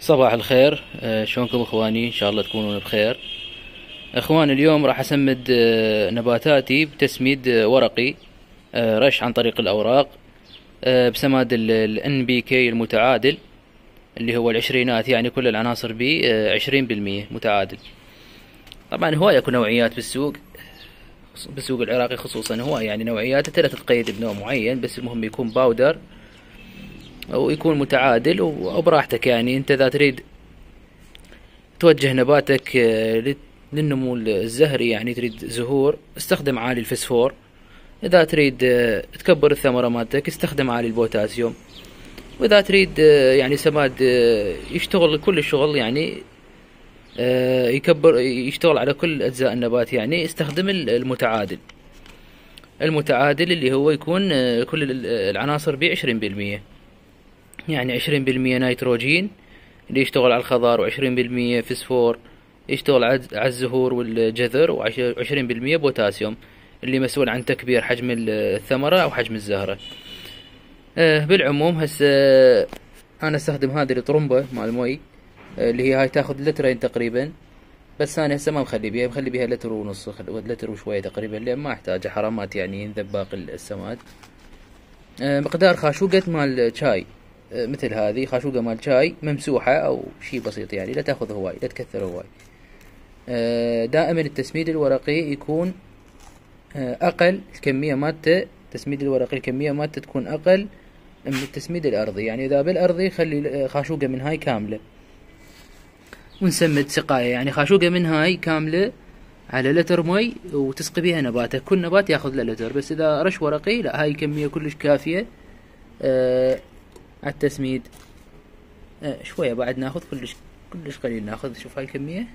صباح الخير. شلونكم اخواني؟ ان شاء الله تكونون بخير. اخوان، اليوم راح اسمد نباتاتي بتسميد ورقي، رش عن طريق الاوراق، بسماد ال NPK المتعادل اللي هو العشرينات، يعني كل العناصر بي 20% متعادل. طبعا هواية اكو نوعيات بالسوق العراقي خصوصا، هواية يعني نوعيات انت لا تتقيد بنوع معين، بس المهم يكون باودر او يكون متعادل وبراحتك. يعني انت اذا تريد توجه نباتك للنمو الزهري، يعني تريد زهور، استخدم عالي الفسفور. اذا تريد تكبر الثمرة مالتك استخدم عالي البوتاسيوم. واذا تريد يعني سماد يشتغل كل الشغل، يعني يشتغل على كل اجزاء النبات، يعني استخدم المتعادل. المتعادل اللي هو يكون كل العناصر ب 20%، يعني 20% نيتروجين اللي يشتغل على الخضار، و20% فسفور يشتغل على الزهور والجذر، و20% بوتاسيوم اللي مسؤول عن تكبير حجم الثمرة أو حجم الزهرة. بالعموم هسه أنا استخدم هذه الطرمبة مال المي، اللي هي هاي تاخذ لترين تقريبا، بس أنا هسه ما مخلي بيها لتر ونص، لتر وشوية تقريبا، لأن ما أحتاج حرامات يعني ينذب باقي السماد. مقدار خاشوقة مال شاي، مثل هذه خاشوقة مال شاي ممسوحة أو شي بسيط، يعني لا تاخذ هواي، لا تكثر هواي. دائما التسميد الورقي يكون أقل الكمية مالته، التسميد الورقي الكمية مالته تكون أقل من التسميد الأرضي. يعني إذا بالأرضي خلي خاشوقة من هاي كاملة، ونسمد سقاية، يعني خاشوقة من هاي كاملة على لتر مي وتسقي بيها نباتك، كل نبات ياخذ له لتر. بس إذا رش ورقي لا، هاي كمية كلش كافية على التسميد. شوية بعد ناخذ، كلش قليل ناخذ. شوف هاي الكمية،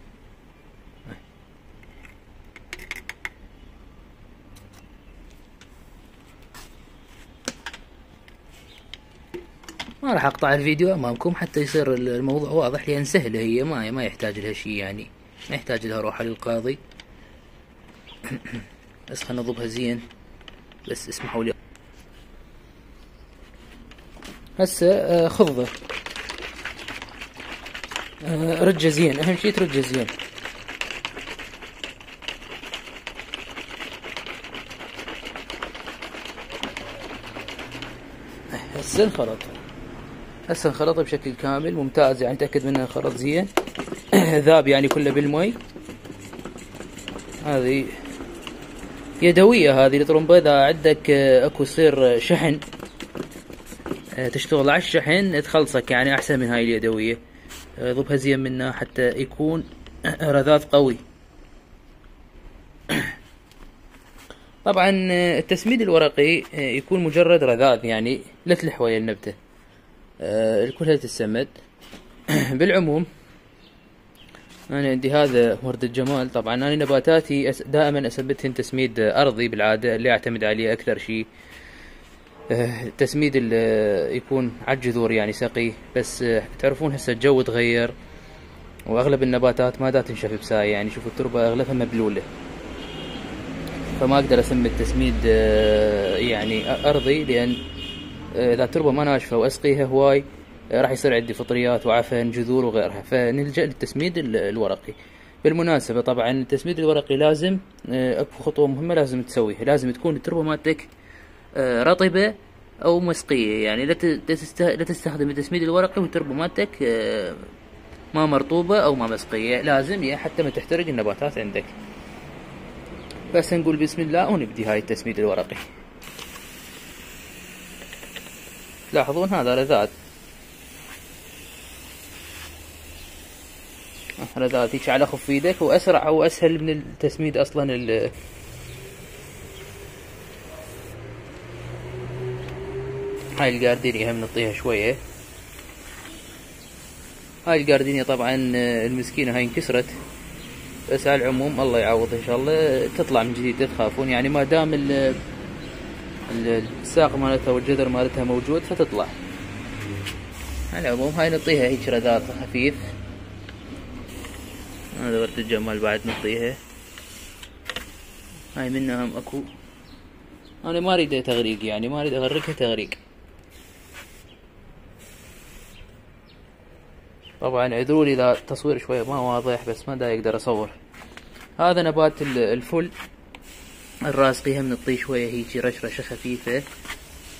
ما راح اقطع الفيديو امامكم حتى يصير الموضوع واضح، لان سهلة هي، ما يحتاج لها شي، يعني ما يحتاج لها روح للقاضي. بس خلنا نضبها زين، بس اسمحوا لي. هسه خضه، رجه زين، اهم شي ترجه زين. هسه انخلط بشكل كامل ممتاز، يعني تأكد منه انخلط زين. ذاب يعني كله بالمي. هذه يدوية، هذه الطرمبة. إذا عندك اكو يصير شحن تشتغل على الشحن تخلصك، يعني أحسن من هاي اليدوية. ضبها زين منها حتى يكون رذاذ قوي. طبعا التسميد الورقي يكون مجرد رذاذ، يعني لا تلح ويا النبتة، الكل تتسمد. بالعموم أنا عندي هذا ورد الجمال. طبعا أنا نباتاتي دائما أثبتهن تسميد أرضي بالعادة، اللي أعتمد عليه أكثر شي. التسميد اللي يكون على الجذور، يعني سقي. بس تعرفون هسه الجو تغير، وأغلب النباتات ما دا تنشف بساي، يعني شوفوا التربة أغلبها مبلولة، فما أقدر أسمي تسميد يعني أرضي، لأن إذا التربة ما ناشفة وأسقيها هواي راح يصير عندي فطريات وعفن جذور وغيرها، فنلجأ للتسميد الورقي. بالمناسبة طبعا التسميد الورقي لازم اكو خطوة مهمة لازم تسويها، لازم تكون التربة مالتك رطبة او مسقية، يعني لا تستخدم التسميد الورقي والتربة مالتك ما مرطوبة او ما مسقية، لازم يعني حتى ما تحترق النباتات عندك. بس نقول بسم الله ونبدي هاي التسميد الورقي. تلاحظون هذا رذاذ، رذاذ هيك على خف ايدك، واسرع واسهل من التسميد اصلا. هاي الجاردينيا هم نعطيها شوية. هاي الجاردينيا طبعا المسكينة هاي انكسرت، بس على العموم الله يعوض ان شاء الله تطلع من جديد، لا تخافون. يعني ما دام الساق مالتها والجذر مالتها موجود فتطلع. على العموم هاي نعطيها هيك رذاذ خفيف. هذا ورد الجمال بعد نعطيها. هاي منها هم اكو، انا ما اريد تغريق، يعني ما اريد اغرقها تغريق. طبعا اعذرولي اذا التصوير شوية ما واضح، بس ما دا يقدر اصور. هذا نبات الفل الراسقيها من الطي شوية هيجي رشرشة خفيفة،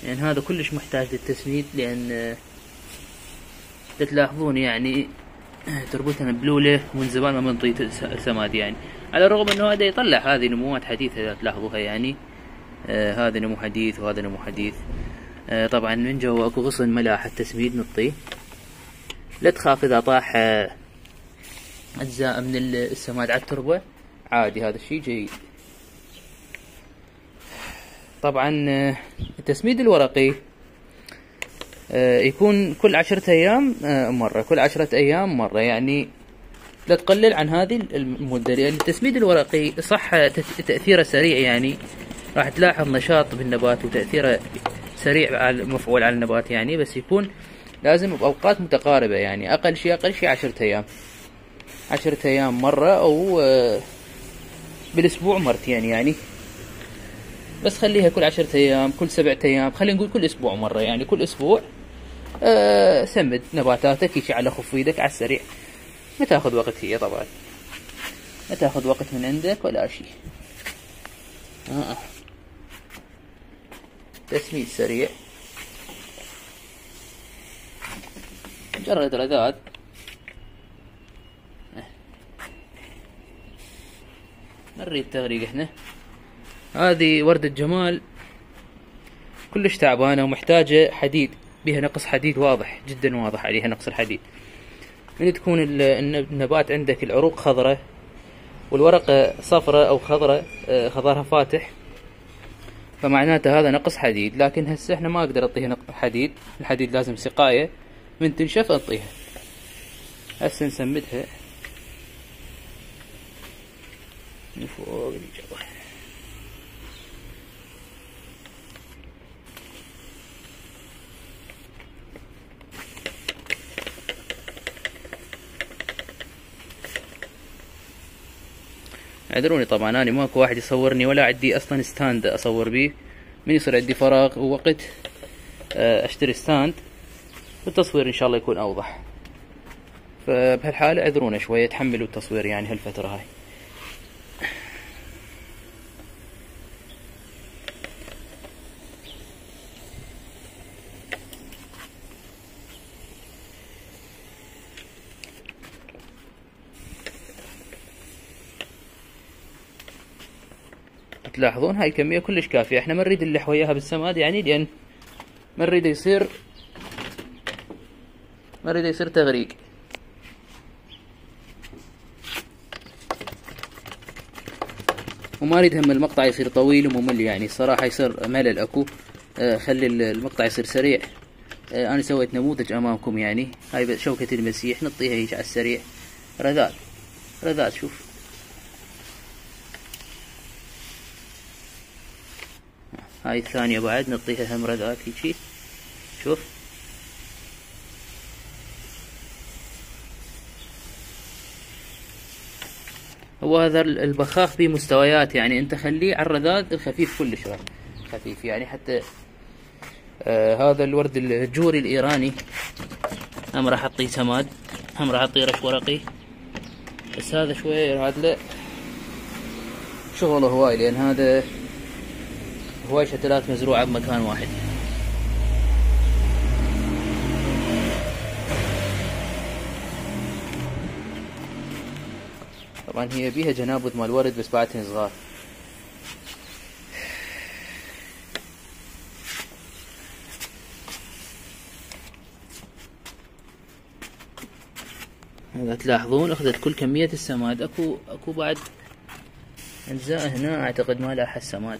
يعني هذا كلش محتاج للتسميد، لان تلاحظون يعني تربتنا بلولة من زمان ما بنطي سماد، يعني على الرغم انه هذا يطلع هذه نموات حديثة اذا تلاحظوها، يعني هذا نمو حديث وهذا نمو حديث. طبعا من جوا اكو غصن ملاح التسميد نطيه، لا تخاف اذا طاح اجزاء من السماد على التربة، عادي هذا الشيء جيد. طبعا التسميد الورقي يكون كل 10 ايام مرة، كل 10 ايام مرة، يعني لا تقلل عن هذه المدة، لان التسميد الورقي صح تأثيره سريع، يعني راح تلاحظ نشاط بالنبات وتأثيره سريع على مفعول على النبات، يعني بس يكون لازم بأوقات متقاربة، يعني أقل شيء 10 أيام، 10 أيام مرة، أو بالأسبوع مرتين يعني. بس خليها كل 10 أيام، كل 7 أيام، خلينا نقول كل أسبوع مرة، يعني كل أسبوع سمد نباتاتك يشي على خف ايدك على السريع، ما تاخذ وقت، هي طبعا ما تاخذ وقت من عندك ولا شيء. تسميد سريع، مجرد رذاذ. نريد تغريق احنا. هذه وردة جمال كلش تعبانة ومحتاجة حديد، بها نقص حديد واضح جدا، واضح عليها نقص الحديد. من تكون النبات عندك العروق خضرة والورقة صفرة او خضرة، خضرها فاتح، فمعناته هذا نقص حديد. لكن هسه احنا ما اقدر اعطيها حديد، الحديد لازم سقاية، من تنشف انطيها. هسه نسمدها من فوق الجبل. اعذروني طبعا انا ماكو واحد يصورني، ولا عندي اصلا ستاند اصور بيه. من يصير عندي فراغ ووقت اشتري ستاند والتصوير ان شاء الله يكون اوضح. فبهالحالة اعذرونا شوية، تحملوا التصوير يعني هالفترة هاي. تلاحظون هاي الكمية كلش كافية، احنا ما نريد نلح وياها بالسماد، يعني لان ما نريد يصير تغريق. وما اريد هم المقطع يصير طويل وممل، يعني الصراحة يصير ملل اكو. خلي المقطع يصير سريع. انا سويت نموذج امامكم، يعني هاي شوكة المسيح نطيها هيك على السريع، رذاذ رذاذ. شوف هاي الثانية بعد نطيها هم رذاذ هيجي، شوف. هو هذا البخاخ فيه مستويات، يعني انت خليه على الرذاذ الخفيف كلش خفيف، يعني حتى هذا الورد الجوري الايراني هم راح اعطيه سماد، هم راح اعطيه رش ورقي، بس هذا شوية هذا له شغله هواي، لان هذا هواي شتلات مزروعة بمكان واحد. طبعا هي بيها جنابذ مال ورد بس بعدهن صغار. هذا تلاحظون اخذت كل كمية السماد، اكو بعد اجزاء هنا اعتقد ما لاح السماد.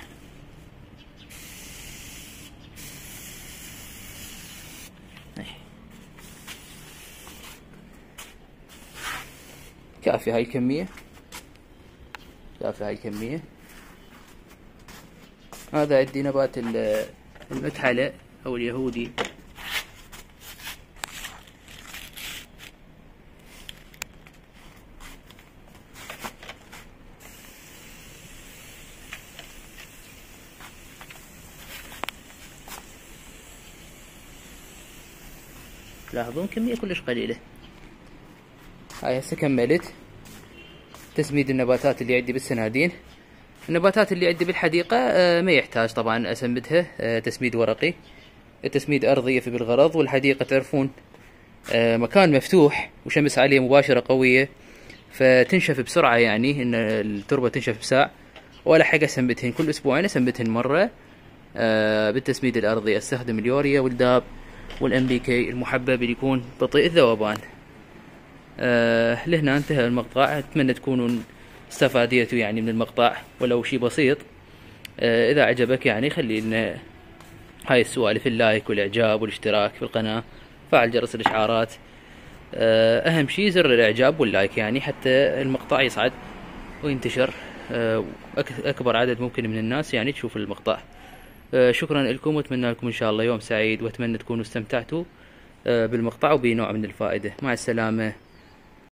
كافية هاي الكمية، كافية هاي الكمية. هذا عندي نبات المكحلة او اليهودي، تلاحظون كمية كلش قليلة. هاي هسه كملت تسميد النباتات اللي عندي بالسنادين. النباتات اللي عندي بالحديقة ما يحتاج طبعا اسمدها تسميد ورقي، التسميد ارضي يفي بالغرض. والحديقة تعرفون مكان مفتوح وشمس عليه مباشرة قوية، فتنشف بسرعة، يعني ان التربة تنشف بساع. ولا حاجة اسمدهن كل اسبوعين، اسمدهن مرة بالتسميد الارضي. استخدم اليوريا والداب والام بي كي المحبب اللي يكون بطيء الذوبان. لهنا انتهى المقطع. اتمنى تكونوا استفاديتوا يعني من المقطع ولو شي بسيط. اذا عجبك يعني خلي لنا هاي السوالف، اللايك والاعجاب والاشتراك في القناة، فعل جرس الاشعارات. اهم شي زر الاعجاب واللايك، يعني حتى المقطع يصعد وينتشر اكبر عدد ممكن من الناس يعني تشوف المقطع. شكرا لكم، واتمنى لكم ان شاء الله يوم سعيد، واتمنى تكونوا استمتعتوا بالمقطع وبنوع من الفائدة. مع السلامة.